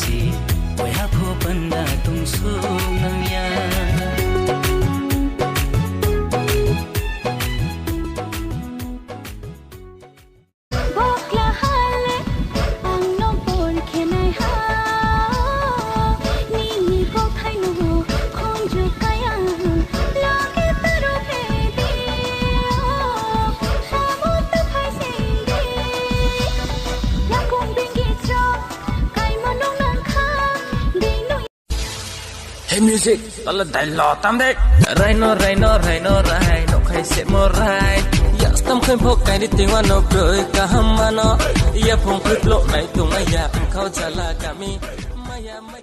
si oi ha pho panda tung su nang ya music tala dai lo tam dek rhino rai no khai se mo rai ya tam khai phok kai ni tingwa no proi ka hamma no ya phong khip lo nai tu maya khau chala kami maya mai